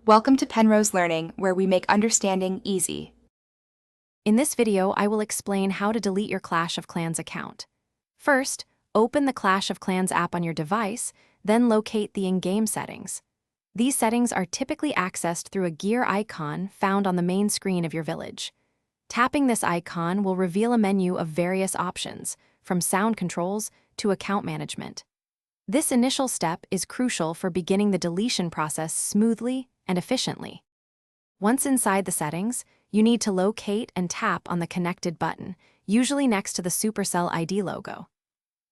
Welcome to Penrose Learning, where we make understanding easy. In this video, I will explain how to delete your Clash of Clans account. First, open the Clash of Clans app on your device, then locate the in-game settings. These settings are typically accessed through a gear icon found on the main screen of your village. Tapping this icon will reveal a menu of various options, from sound controls to account management. This initial step is crucial for beginning the deletion process smoothly and efficiently. Once inside the settings, you need to locate and tap on the Connected button, usually next to the Supercell ID logo.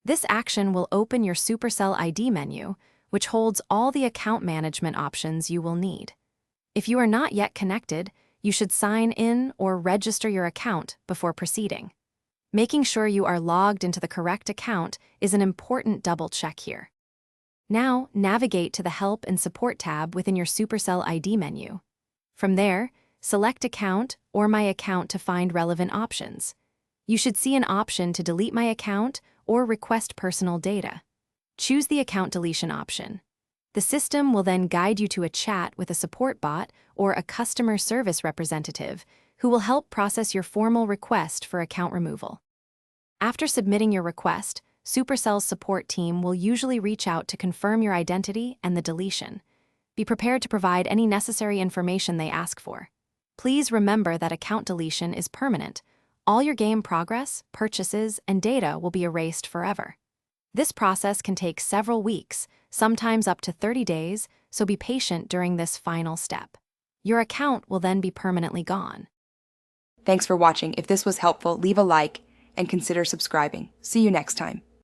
This action will open your Supercell ID menu, which holds all the account management options you will need. If you are not yet connected, you should sign in or register your account before proceeding. Making sure you are logged into the correct account is an important double check here. Now, navigate to the Help and Support tab within your Supercell ID menu. From there, select Account or My Account to find relevant options. You should see an option to delete my account or request personal data. Choose the account deletion option. The system will then guide you to a chat with a support bot or a customer service representative who will help process your formal request for account removal. After submitting your request, Supercell's support team will usually reach out to confirm your identity and the deletion. Be prepared to provide any necessary information they ask for. Please remember that account deletion is permanent. All your game progress, purchases, and data will be erased forever. This process can take several weeks, sometimes up to 30 days, so be patient during this final step. Your account will then be permanently gone. Thanks for watching. If this was helpful, leave a like and consider subscribing. See you next time.